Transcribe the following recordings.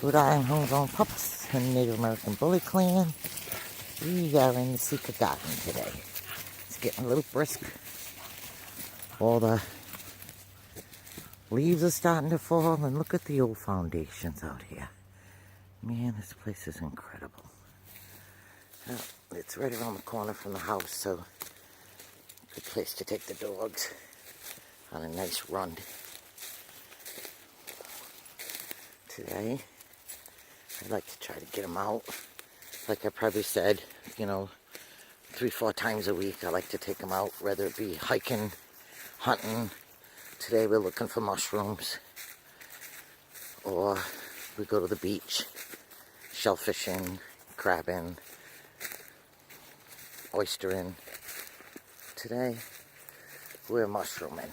Rhode Island Homegrown Pups and Native American Bully Clan. We are in the secret garden today. It's getting a little brisk. All the leaves are starting to fall, and look at the old foundations out here. Man, this place is incredible. It's right around the corner from the house, so good place to take the dogs on a nice run. Today, I'd like to try to get them out. Like I probably said, 3-4 times a week I like to take them out, whether it be hiking, hunting. Today we're looking for mushrooms, or we go to the beach, shellfishing, crabbing, oystering. Today we're mushrooming.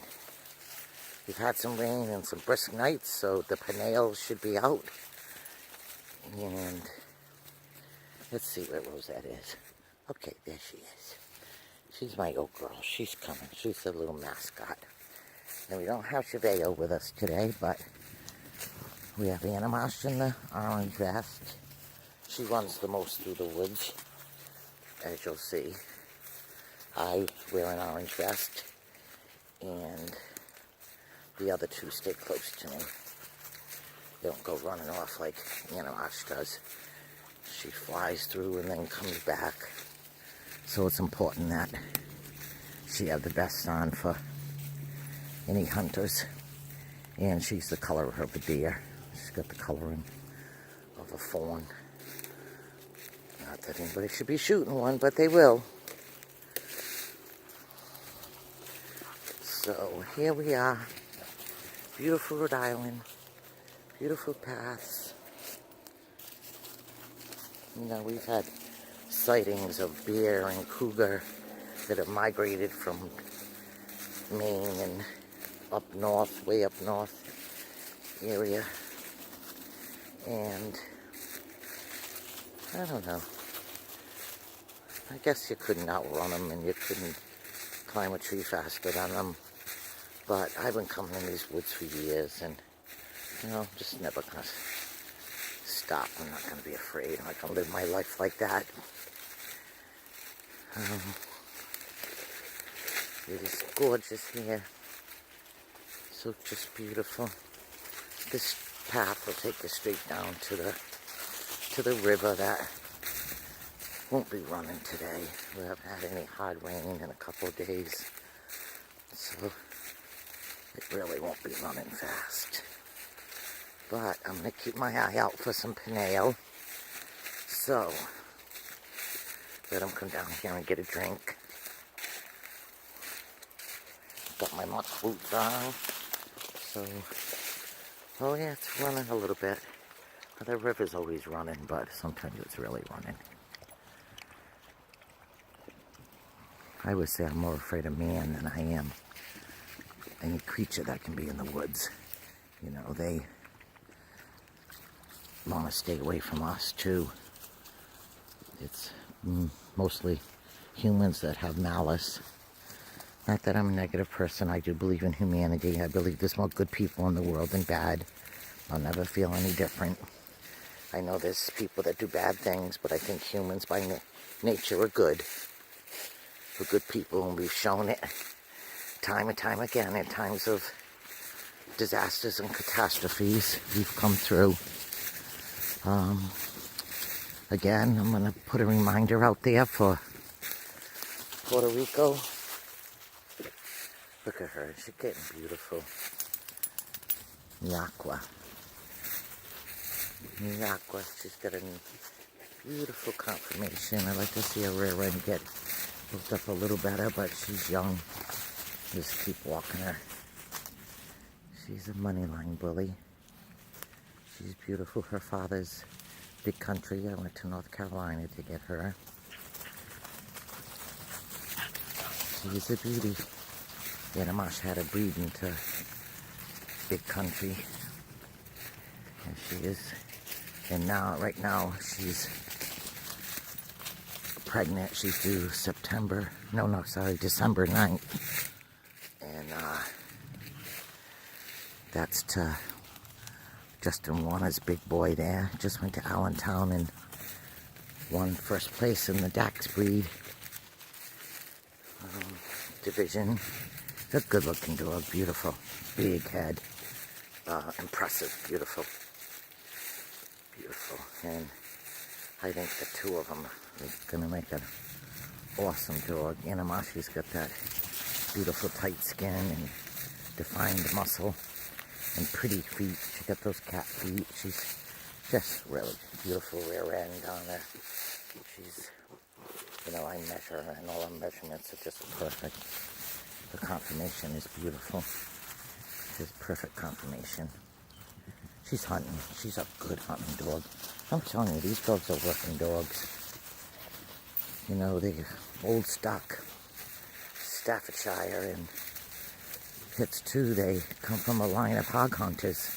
We've had some rain and some brisk nights, so the pineals should be out. And let's see where Rosette is. Okay, there she is. She's my old girl. She's coming. She's the little mascot. And we don't have Chevelle with us today, but we have Animosh in the orange vest. She runs the most through the woods, as you'll see. I wear an orange vest, and the other two stay close to me. They don't go running off like Animosh does. She flies through and then comes back. So it's important that she have the vest on for any hunters. And she's the color of a deer. She's got the coloring of a fawn. Not that anybody should be shooting one, but they will. So here we are. Beautiful Rhode Island. Beautiful paths. We've had sightings of bear and cougar that have migrated from Maine and up north, way up north area. And I don't know. I guess you couldn't outrun them and you couldn't climb a tree faster than them. But I've been coming in these woods for years, and just never gonna stop. I'm not gonna be afraid. I'm not gonna live my life like that. It is gorgeous here. So just beautiful. This path will take us straight down to the river that won't be running today. We haven't had any hard rain in a couple of days, so it really won't be running fast. But I'm going to keep my eye out for some pineal. So, let them come down here and get a drink. Got my muck boots on. So, oh yeah, it's running a little bit. The river's always running, but sometimes it's really running. I would say I'm more afraid of man than I am any creature that can be in the woods. They want to stay away from us too. It's mostly humans that have malice. Not that I'm a negative person. I do believe in humanity. I believe there's more good people in the world than bad. I'll never feel any different. I know there's people that do bad things, but I think humans by nature are good. We're good people, and we've shown it time and time again in times of disasters and catastrophes. We've come through. Again, I'm going to put a reminder out there for Puerto Rico. Look at her. She's getting beautiful. Miaqua. She's got a beautiful conformation. I like to see her rear end get built up a little better, but she's young. Just keep walking her. She's a moneyline bully. She's beautiful. Her father's big country. I went to North Carolina to get her. She's a beauty. Animosh had her breed into big country. And she is. And right now, she's pregnant. She's due December 9th. And that's to Justin Warner's big boy there. Just went to Allentown and won first place in the Dax breed division. A good looking dog, beautiful, big head, impressive, beautiful, beautiful. And I think the two of them are gonna make an awesome dog. Animoshi's got that beautiful tight skin and defined muscle and pretty feet. She got those cat feet. She's just really beautiful rear end on her. She's, you know, I measure and all her measurements are just perfect. The conformation is beautiful. She's perfect conformation. She's hunting. She's a good hunting dog. I'm telling you, these dogs are working dogs. You know, they're old stock, Staffordshire and pits too. They come from a line of hog hunters,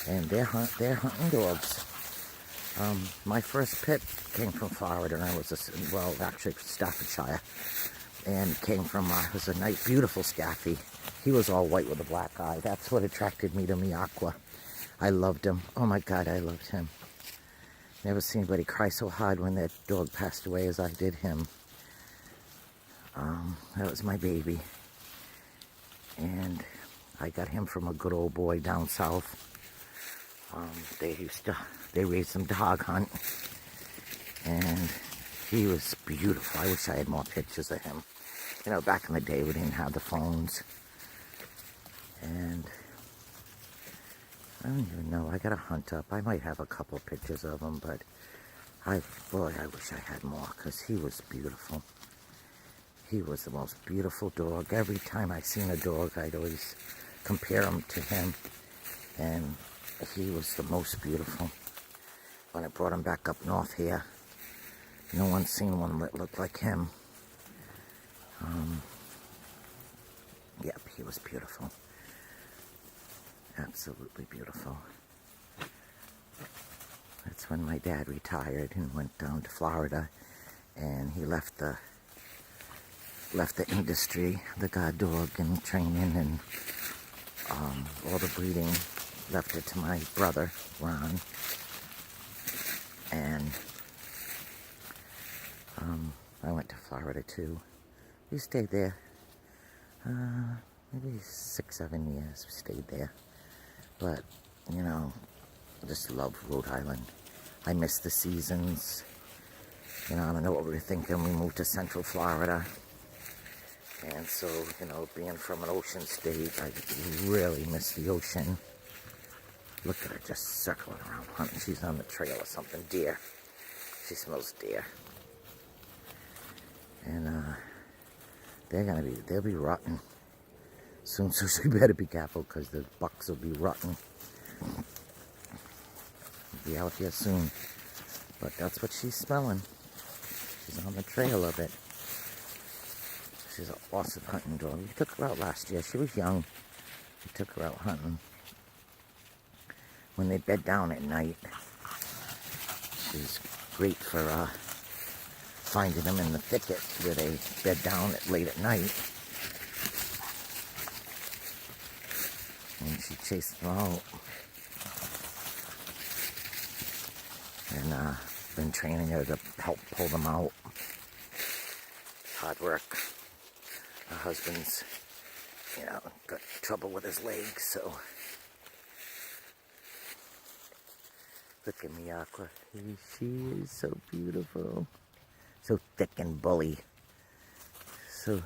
and they're hunting dogs. My first pit came from Florida, and I was actually Staffordshire, and came from was a nice, beautiful Staffy. He was all white with a black eye. That's what attracted me to Miaqua. I loved him. Oh my God, I loved him. Never seen anybody cry so hard when their dog passed away as I did him. That was my baby. And I got him from a good old boy down south. They raised him to hog hunt. And he was beautiful. I wish I had more pictures of him. You know, back in the day we didn't have the phones. And I don't even know. I gotta hunt up. I might have a couple pictures of him, but I wish I had more, because he was beautiful. He was the most beautiful dog. Every time I seen a dog, I'd always compare him to him, and he was the most beautiful. When I brought him back up north here, no one's seen one that looked like him. Yep, he was beautiful. Absolutely beautiful. That's when my dad retired and went down to Florida, and he left the industry, the guard dog and training and all the breeding. Left it to my brother, Ron. And I went to Florida too. We stayed there maybe 6-7 years. We stayed there. But, you know, I just love Rhode Island. I miss the seasons. You know, I don't know what we were thinking. We moved to Central Florida. And so, you know, being from an ocean state, I really miss the ocean. Look at her just circling around hunting. She's on the trail or something. Deer. She smells deer. And they'll be rotten soon, so she better be careful, because the bucks will be rotten. Be out here soon. But that's what she's smelling. She's on the trail of it. She's an awesome hunting dog. We took her out last year. She was young. We took her out hunting. When they bed down at night, she's great for finding them in the thicket where they bed down late at night. And she chased them out. And been training her to help pull them out. Hard work. Her husband's, you know, got trouble with his legs, so. Look at Miaqua. She is so beautiful. So thick and bully. So,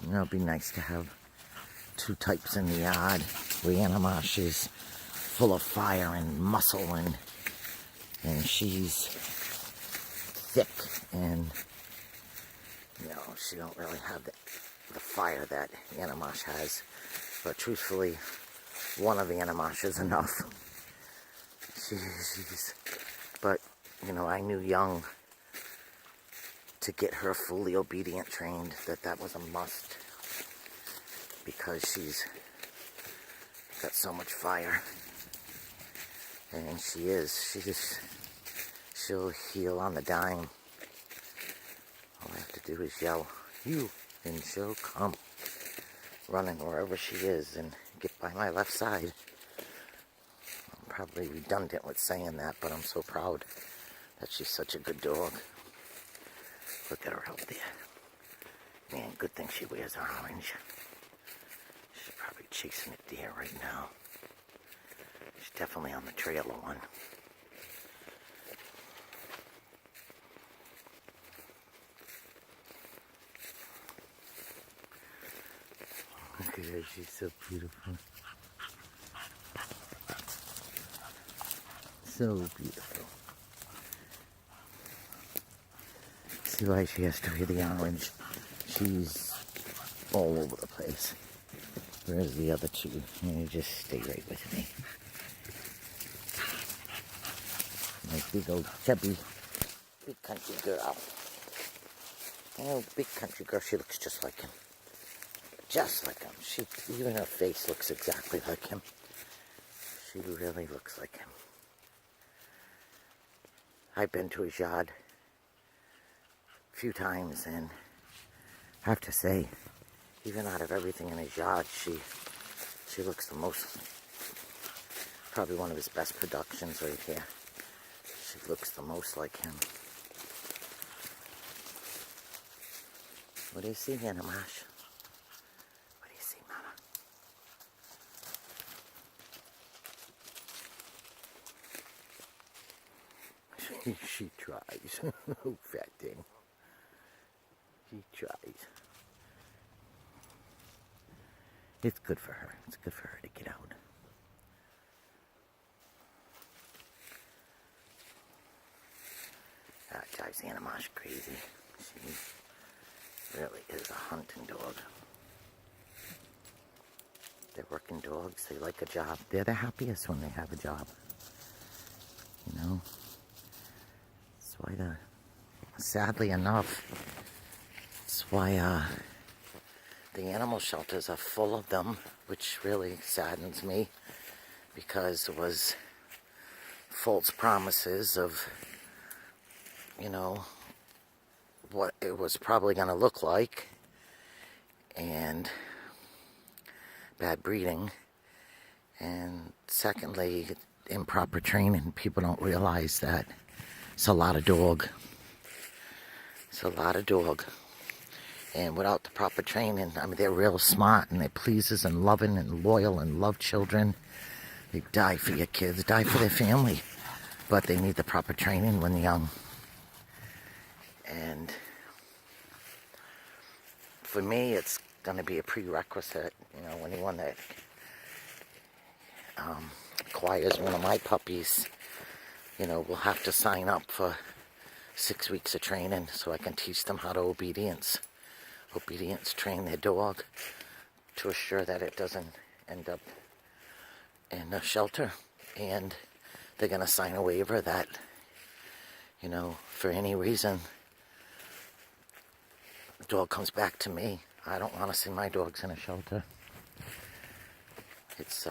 you know, it'd be nice to have two types in the yard. Animosh is full of fire and muscle, and she's thick, and, you know, she don't really have the fire that Animosh has. But truthfully, one of the Animosh is enough. But, you know, I knew young to get her fully obedient trained that was a must, because she's got so much fire, and she'll heal on the dime. All I have to do is yell, "You," and she'll come running wherever she is and get by my left side. probably redundant with saying that, but I'm so proud that she's such a good dog. Look at her out there. Man, good thing she wears orange. She's probably chasing a deer right now. She's definitely on the trail of one. Look at her, she's so beautiful. So beautiful. See why she has to wear the orange. She's all over the place. Where's the other two? You just stay right with me. My big old chubby, big country girl. Oh, big country girl, she looks just like him. Just like him. Even her face looks exactly like him. She really looks like him. I've been to his yard a few times, and I have to say, even out of everything in his yard, she looks the most, probably one of his best productions right here. She looks the most like him. What do you see, Animosh? What do you see, Mama? She tries. Oh, fat thing. She tries. It's good for her. It's good for her to get out. That drives Animosh crazy. She really is a hunting dog. They're working dogs. They like a job. They're the happiest when they have a job. You know? That's why sadly enough, that's why the animal shelters are full of them, which really saddens me, because it was false promises of, you know, what it was probably going to look like, and bad breeding, and secondly, improper training. People don't realize that it's a lot of dog. It's a lot of dog. And without the proper training, I mean, they're real smart, and they're pleasers and loving and loyal and love children. They die for your kids, die for their family, but they need the proper training when they're young. And for me, it's going to be a prerequisite. You know, anyone that acquires one of my puppies, you know, will have to sign up for 6 weeks of training so I can teach them how to obedience train their dog to assure that it doesn't end up in a shelter. And they're going to sign a waiver that, you know, for any reason, the dog comes back to me. I don't want to see my dogs in a shelter. It's,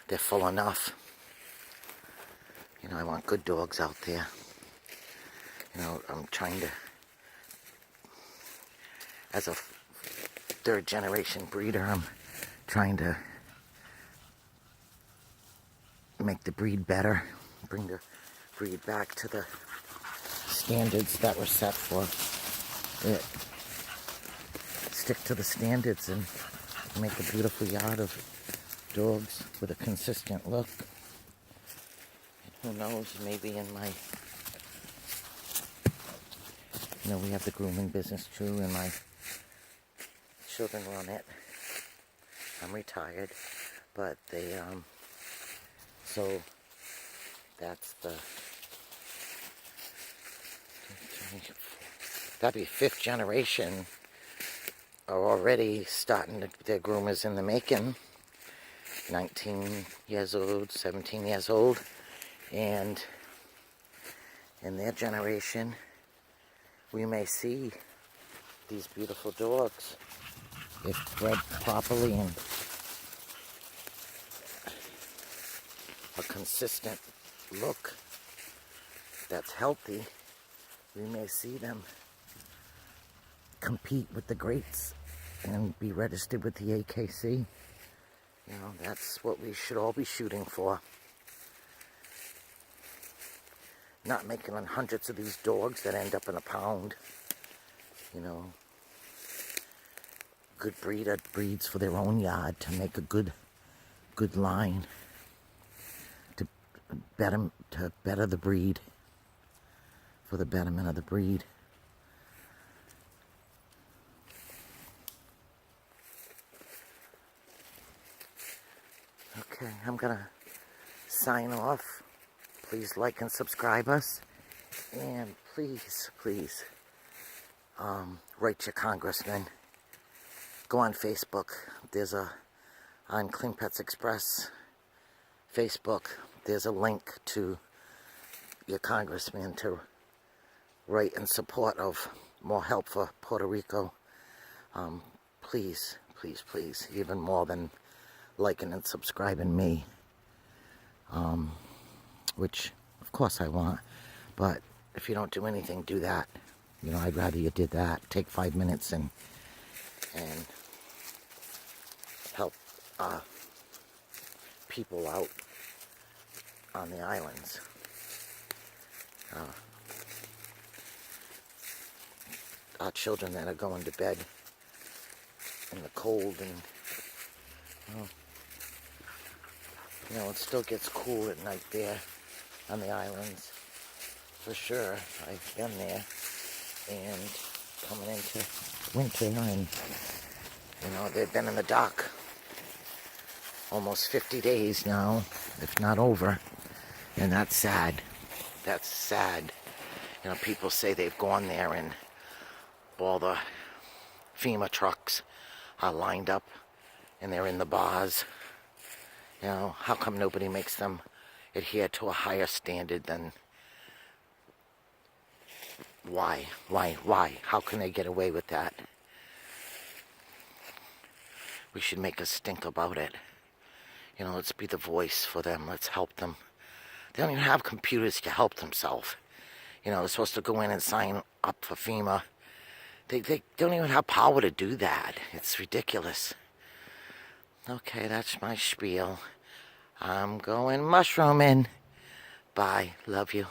they're full enough. You know, I want good dogs out there. You know, I'm trying to, as a third generation breeder, I'm trying to make the breed better, bring the breed back to the standards that were set for it. Stick to the standards and make a beautiful yard of dogs with a consistent look. And who knows, maybe in my, you know, we have the grooming business too, and my children run it. I'm retired, but they, so that's that'd be fifth generation are already starting to, their groomers in the making. 19 years old, 17 years old, and in their generation, we may see these beautiful dogs, if bred properly and a consistent look that's healthy. We may see them compete with the greats and be registered with the AKC. You know, that's what we should all be shooting for. Not making hundreds of these dogs that end up in a pound. You know, good breeder breeds for their own yard to make a good line to better the breed, for the betterment of the breed. Okay, I'm gonna sign off. Please like and subscribe us, and please write your congressman. Go on Facebook. There's on Clean Pets Express Facebook, there's a link to your congressman to write in support of more help for Puerto Rico. Please, even more than liking and subscribing me, which of course I want, but if you don't do anything, do that. You know, I'd rather you did that. Take 5 minutes and help people out on the islands. Our children that are going to bed in the cold, and you know, it still gets cool at night there on the islands, for sure. I've been there, and coming into winter, and you know, they've been in the dock almost 50 days now, if not over, and that's sad. That's sad. You know, people say they've gone there and all the FEMA trucks are lined up and they're in the bars. You know, how come nobody makes them adhere to a higher standard than... Why? How can they get away with that? We should make a stink about it. You know, let's be the voice for them. Let's help them. They don't even have computers to help themselves. You know, they're supposed to go in and sign up for FEMA. They don't even have power to do that. It's ridiculous. Okay, that's my spiel. I'm going mushrooming. Bye. Love you.